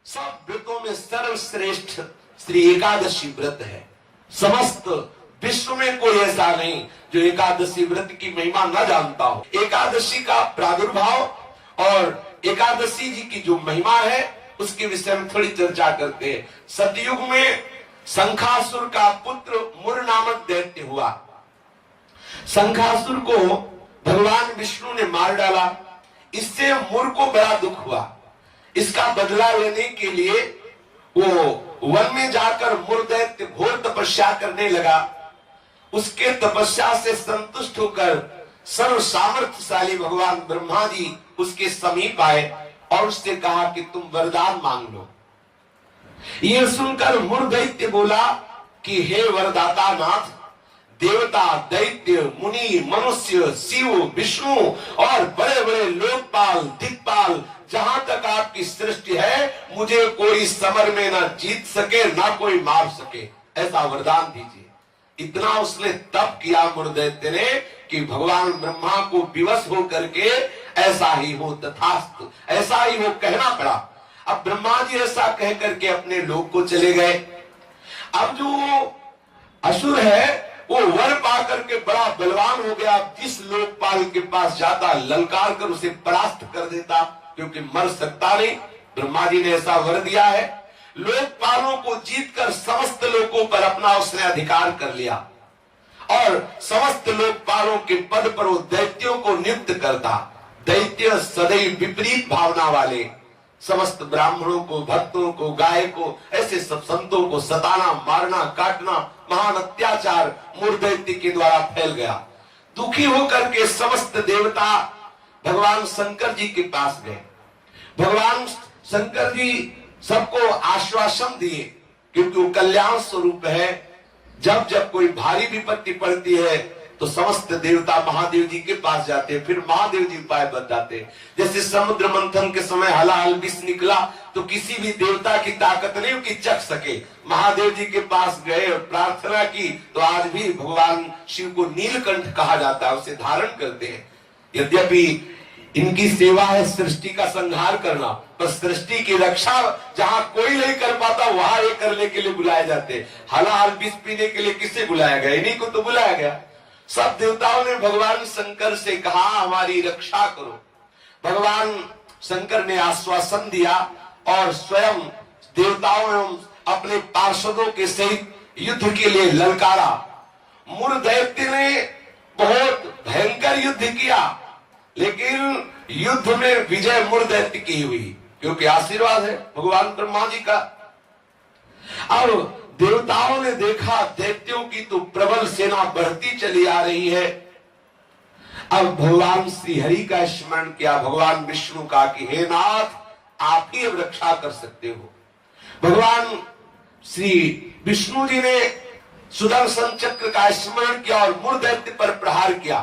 सब व्रतों में सर्वश्रेष्ठ श्री एकादशी व्रत है। समस्त विश्व में कोई ऐसा नहीं जो एकादशी व्रत की महिमा न जानता हो। एकादशी का प्रादुर्भाव और एकादशी जी की जो महिमा है उसके विषय में थोड़ी चर्चा करते हैं। सतयुग में शंखासुर का पुत्र मुर नामक दैत्य हुआ। शंखासुर को भगवान विष्णु ने मार डाला। इससे मुर को बड़ा दुख हुआ। इसका बदला लेने के लिए वो वन में जाकर मुर दैत्य घोर तपस्या करने लगा। उसके तपस्या से संतुष्ट होकर सर्व सामर्थ्यशाली भगवान ब्रह्मा जी उसके समीप आए और उससे कहा कि तुम वरदान मांग लो। यह सुनकर मुर दैत्य बोला कि हे वरदाता नाथ, देवता, दैत्य, मुनि, मनुष्य, शिव, विष्णु और बड़े बड़े लोकपाल, दिक्पाल, जहां तक आपकी सृष्टि है, मुझे कोई समर में ना जीत सके ना कोई मार सके, ऐसा वरदान दीजिए। इतना उसने तप किया मुर दैत्य ने कि भगवान ब्रह्मा को विवश हो करके ऐसा ही हो तथास्तु, ऐसा ही हो कहना पड़ा। अब ब्रह्मा जी ऐसा कह करके अपने लोक को चले गए। अब जो असुर है वो वर पा करके बड़ा बलवान हो गया। जिस लोकपाल के पास जाता ललकार कर उसे परास्त कर देता, क्योंकि मर सकता नहीं। ब्रह्मा जी ने ऐसा वर दिया है। लोकपालों को जीतकर समस्त लोकों पर अपना उसने अधिकार कर लिया और समस्त लोकपालों के पद पर वो दैत्यों को नियुक्त करता। दैत्य सदैव विपरीत भावना वाले समस्त ब्राह्मणों को, भक्तों को, गाय को, ऐसे सब संतों को सताना, मारना, काटना, महान अत्याचार मुर दैत्य के द्वारा फैल गया। दुखी होकर के समस्त देवता भगवान शंकर जी के पास गए। भगवान शंकर जी सबको आश्वासन दिए, क्योंकि वो कल्याण स्वरूप है। जब जब कोई भारी विपत्ति पड़ती है तो समस्त देवता महादेव जी के पास जाते हैं, फिर महादेव जी उपाय बताते हैं। जैसे समुद्र मंथन के समय हलाहल विष निकला तो किसी भी देवता की ताकत नहीं कि चख सके। महादेव जी के पास गए और प्रार्थना की तो आज भी भगवान शिव को नीलकंठ कहा जाता है, उसे धारण करते हैं। यद्यपि इनकी सेवा है सृष्टि का संहार करना, पर सृष्टि की रक्षा जहां कोई नहीं कर पाता वहां ये करने के लिए बुलाए जाते। हलाहल विष पीने के लिए किसे बुलाया गया? इन्हीं को तो बुलाया गया। सब देवताओं ने भगवान शंकर से कहा हमारी रक्षा करो। भगवान शंकर ने आश्वासन दिया और स्वयं देवताओं एवं अपने पार्षदों के सहित युद्ध के लिए ललकारा। मुर दैत्य ने बहुत भयंकर युद्ध किया, लेकिन युद्ध में विजय मुर दैत्य की हुई, क्योंकि आशीर्वाद है भगवान ब्रह्मा जी का। अब देवताओं ने देखा दैत्यों की तो प्रबल सेना बढ़ती चली आ रही है। अब भगवान श्री हरि का स्मरण किया, भगवान विष्णु का कि हे नाथ, आप ही अब रक्षा कर सकते हो। भगवान श्री विष्णु जी ने सुदर्शन चक्र का स्मरण किया और मुर दैत्य पर प्रहार किया,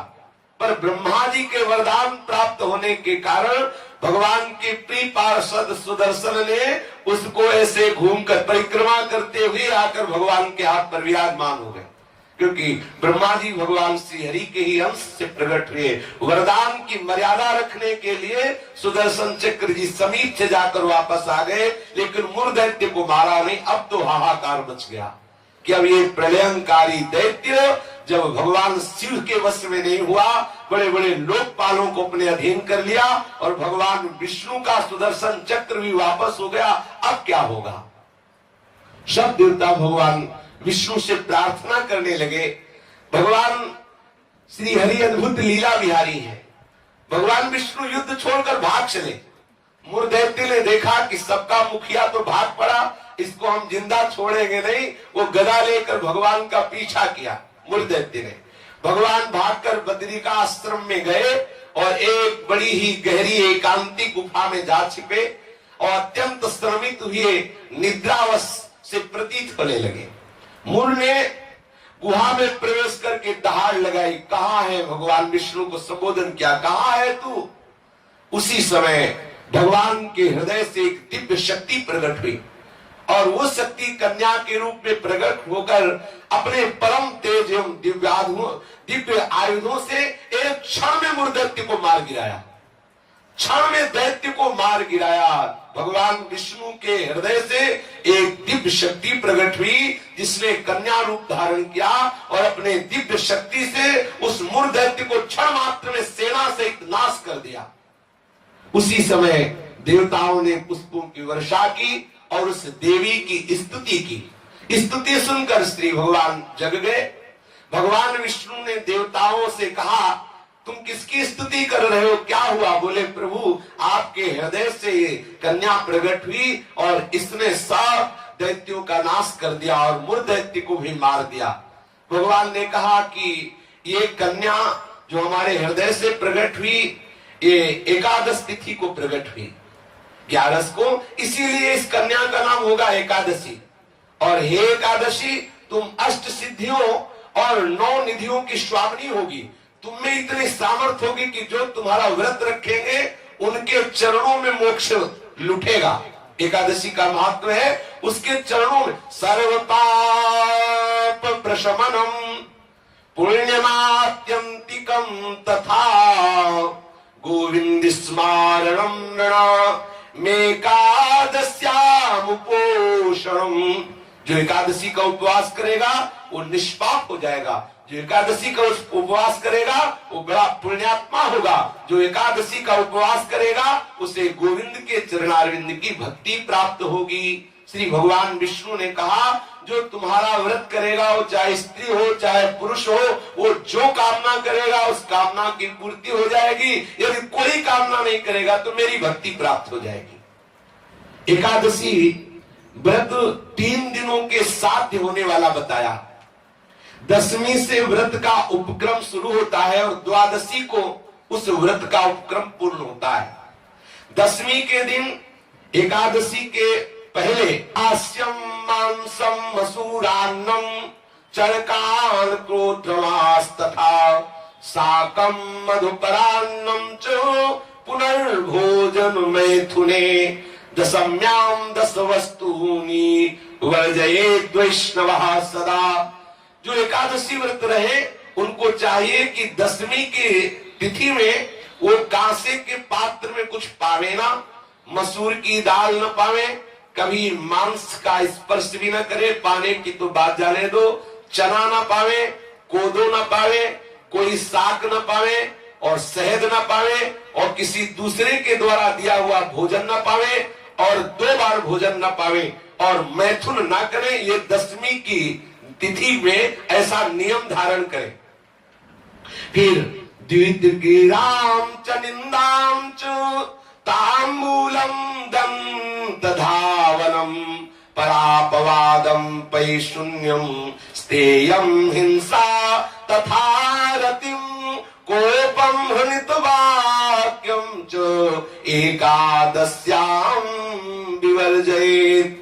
पर ब्रह्मा जी के वरदान प्राप्त होने के कारण भगवान के प्रिय पार्षद सुदर्शन ने उसको ऐसे घूमकर परिक्रमा करते हुए आकर भगवान के हाथ पर विराजमान हो गए, क्योंकि ब्रह्मा जी भगवान श्री हरि के ही अंश से प्रकट हुए। वरदान की मर्यादा रखने के लिए सुदर्शन चक्र जी समीप से जाकर वापस आ गए, लेकिन मुर दैत्य को मारा नहीं। अब तो हाहाकार मच गया कि अब ये प्रलयंकारी दैत्य जब भगवान शिव के वश में नहीं हुआ, बड़े बड़े लोकपालों को अपने अधीन कर लिया और भगवान विष्णु का सुदर्शन चक्र भी वापस हो गया, अब क्या होगा? सब देवता भगवान विष्णु से प्रार्थना करने लगे। भगवान श्री हरि अद्भुत लीला विहारी है। भगवान विष्णु युद्ध छोड़कर भाग चले। मुर दैत्य ने देखा कि सबका मुखिया तो भाग पड़ा, इसको हम जिंदा छोड़ेंगे नहीं। वो गदा लेकर भगवान का पीछा किया। मुर दैत्य ने भगवान भागकर बद्रिका आश्रम में गए और एक बड़ी ही गहरी एकांतिक गुफा में जा छिपे और अत्यंत श्रमित हुए निद्रावश से प्रतीत होने लगे। मुर ने गुहा में प्रवेश करके दहाड़ लगाई, कहाँ है? भगवान विष्णु को संबोधन किया, कहाँ है तू? उसी समय भगवान के हृदय से एक दिव्य शक्ति प्रकट हुई और वो शक्ति कन्या के रूप में प्रकट होकर अपने परम तेज एवं दिव्य आयुधों से एक क्षण में मुर दैत्य को मार गिराया। क्षण में दैत्य को मार गिराया। भगवान विष्णु के हृदय से एक दिव्य शक्ति प्रकट हुई, जिसने कन्या रूप धारण किया और अपने दिव्य शक्ति से उस मूर दैत्य को क्षण मात्र में सेना सहित नाश कर दिया। उसी समय देवताओं ने पुष्पों की वर्षा की और उस देवी की स्तुति की। स्तुति सुनकर श्री भगवान जग गए। भगवान विष्णु ने देवताओं से कहा, तुम किसकी स्तुति कर रहे हो, क्या हुआ? बोले, प्रभु आपके हृदय से ये कन्या प्रकट हुई और इसने सब दैत्यों का नाश कर दिया और मूर दैत्य को भी मार दिया। भगवान ने कहा कि ये कन्या जो हमारे हृदय से प्रकट हुई, ये एकादश तिथि को प्रकट हुई, 11 को, इसीलिए इस कन्या का नाम होगा एकादशी। और हे एकादशी, तुम अष्ट सिद्धियों और 9 निधियों की स्वामिनी होगी। तुम में इतनी सामर्थ्य होगी कि जो तुम्हारा व्रत रखेंगे उनके चरणों में मोक्ष लुटेगा। एकादशी का महत्व है उसके चरणों में सर्वपाप प्रशमनम पुण्यमात्यंतिकम तथा गोविंद स्मारणम मेकादस्यामुपोषणम। जो एकादशी का उपवास करेगा वो निष्पाप हो जाएगा। जो एकादशी का उपवास करेगा वो बड़ा पुण्यात्मा होगा। जो एकादशी का उपवास करेगा उसे गोविंद के चरणारविंद की भक्ति प्राप्त होगी। श्री भगवान विष्णु ने कहा, जो तुम्हारा व्रत करेगा, वो चाहे स्त्री हो चाहे पुरुष हो, वो जो कामना करेगा उस कामना की पूर्ति हो जाएगी। यदि कोई कामना नहीं करेगा तो मेरी भक्ति प्राप्त हो जाएगी। एकादशी व्रत 3 दिनों के साथ होने वाला बताया। 10वीं से व्रत का उपक्रम शुरू होता है और द्वादशी को उस व्रत का उपक्रम पूर्ण होता है। 10वीं के दिन एकादशी के पहले आस्यम मांसम मसूरान्नम चरकान क्रोधमास तथा साकम मधुपरान्नम च पुनर्भोजन मैथुने दशम्याम 10 वस्तूनि वर्जयेत् वैष्णवः सदा। जो एकादशी व्रत रहे उनको चाहिए कि 10वीं की तिथि में वो कांसे के पात्र में कुछ पावे ना, मसूर की दाल न पावे, कभी मांस का स्पर्श भी न करे, पाने की तो बात जाने दो, चना न पावे, कोदो न पावे, कोई साग न पावे और शहद न पावे और किसी दूसरे के द्वारा दिया हुआ भोजन न पावे और 2 बार भोजन न पावे और मैथुन न करे। ये 10वीं की तिथि में ऐसा नियम धारण करे। फिर द्वितीयाम च निंदाम च तांबूलम दंत धावनम परापवादम पैशून्यम स्तेयम हिंसा तथा रतिम कोपम हृतवाक्यम च एकादश्याम विवर्जयेत्।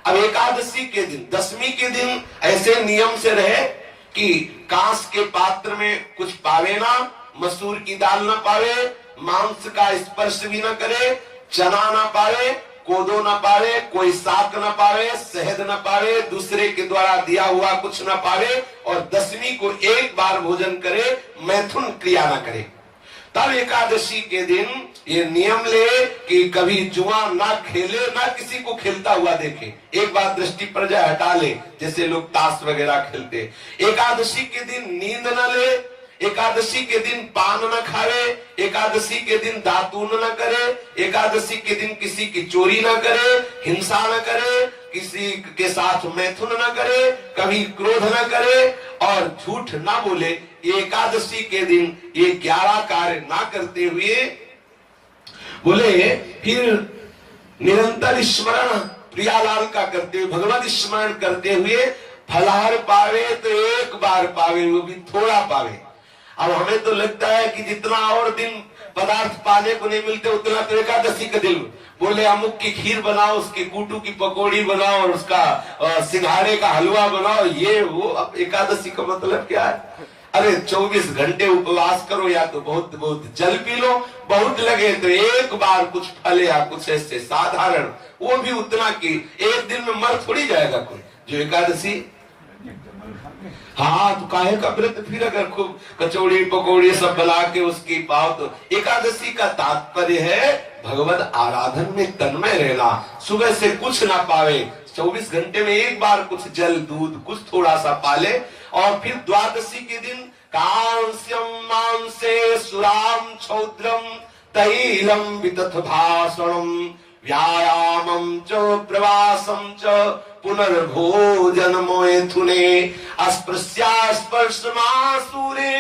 अब एकादशी के दिन 10वीं के दिन ऐसे नियम से रहे कि कांस के पात्र में कुछ पावे ना, मसूर की दाल ना पावे, मांस का स्पर्श भी ना करे, चना ना पावे, कोदो ना पावे, कोई साग ना पावे, शहद ना पावे, दूसरे के द्वारा दिया हुआ कुछ ना पावे और 10वीं को 1 बार भोजन करे, मैथुन क्रिया ना करे। तब एकादशी के दिन ये नियम ले कि कभी जुआ ना खेले, ना किसी को खेलता हुआ देखे। एक बार दृष्टि पर जाए हटा ले, जैसे लोग ताश वगैरह खेलते। एकादशी के दिन नींद न ले, एकादशी के दिन पान न खावे, एकादशी के दिन दातून न करे, एकादशी के दिन किसी की चोरी न करे, हिंसा न करे, किसी के साथ मैथुन न करे, कभी क्रोध न करे और झूठ न बोले। एकादशी के दिन ये 11 कार्य ना करते हुए बोले फिर निरंतर स्मरण प्रियालाल का करते हुए, भगवत स्मरण करते हुए फलाहार पावे तो 1 बार पावे, वो भी थोड़ा पावे। अब हमें तो लगता है कि जितना और दिन पदार्थ पाने को नहीं मिलते उतना तो एकादशी का दिन। बोले अमुक की खीर बनाओ, उसकी कूटू की पकौड़ी बनाओ और उसका सिंघाड़े का हलवा बनाओ, ये वो। अब एकादशी का मतलब क्या है? अरे 24 घंटे उपवास करो या तो बहुत बहुत जल पी लो, बहुत लगे तो 1 बार कुछ फल या कुछ ऐसे साधारण, वो भी उतना कि 1 दिन में मर थोड़ी जाएगा कोई। जो एकादशी हाँ तो काहे का व्रत फिर, अगर खूब कचौड़ी पकौड़ी सब बना के उसकी पाओ तो। एकादशी का तात्पर्य है भगवत आराधन में तन्मय रहना। सुबह से कुछ ना पावे, 24 घंटे में एक बार कुछ जल दूध कुछ थोड़ा सा पाले, और फिर द्वादशी के दिन कांस्यम मांसे सुराम क्षौद्रम तैलम वितथ भाषणम व्यायामं च प्रवासं च पुनर्भोजन मैथुने अस्पृश्यास्पर्शमासूरे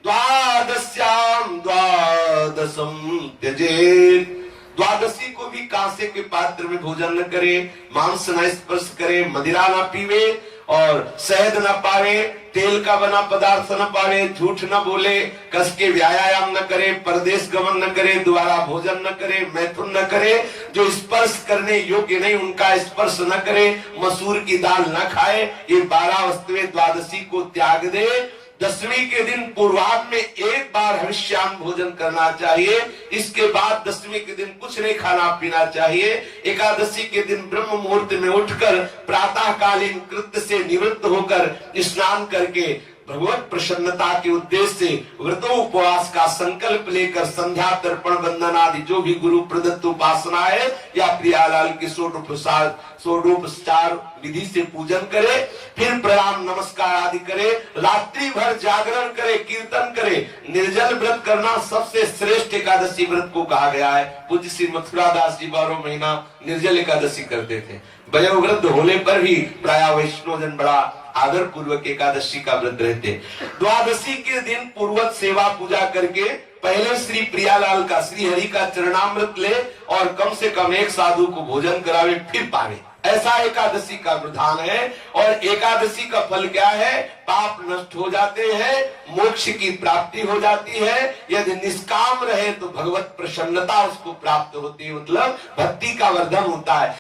द्वादश्याम द्वादशम त्यजेत्। द्वादशी को भी कांसे के पात्र में भोजन न करे, मांस न स्पर्श करे, मदिरा न पीवे और शहद न पावे, तेल का बना पदार्थ न पावे, झूठ न बोले, कस के व्यायाम न करे, परदेश गमन न करे, दोबारा भोजन न करे, मैथुन न करे, जो स्पर्श करने योग्य नहीं उनका स्पर्श न करे, मसूर की दाल न खाए। ये 12 वस्तुएं द्वादशी को त्याग दे। दसवीं के दिन पूर्वाह्न में एक बार हविष्यान्न भोजन करना चाहिए। इसके बाद दसवीं के दिन कुछ नहीं खाना पीना चाहिए। एकादशी के दिन ब्रह्म मुहूर्त में उठकर प्रातःकालीन कृत्य से निवृत्त होकर स्नान करके भगवत प्रसन्नता के उद्देश्य से व्रतोपवास का संकल्प लेकर संध्या तर्पण वंदन आदि जो भी गुरु प्रदत्त उपासना है या प्रियालाल के षोडोपचार विधि से पूजन करे, फिर प्रणाम नमस्कार आदि करे, रात्रि भर जागरण करे, कीर्तन करे। निर्जल व्रत करना सबसे श्रेष्ठ एकादशी व्रत को कहा गया है। पूज्य श्री मथुरा दास जी 12 महीना निर्जल एकादशी करते थे। वयोवृद्ध होने पर भी प्राय वैष्णव जन बड़ा आदर पूर्वक एकादशी का व्रत रहते। द्वादशी के दिन पूर्वत सेवा पूजा करके पहले श्री प्रियालाल का श्री हरि का चरणामृत ले और कम से कम एक साधु को भोजन करावे फिर पावे। ऐसा एकादशी का विधान है। और एकादशी का फल क्या है? पाप नष्ट हो जाते हैं, मोक्ष की प्राप्ति हो जाती है। यदि निष्काम रहे तो भगवत प्रसन्नता उसको प्राप्त होती है, मतलब भक्ति का वर्धन होता है।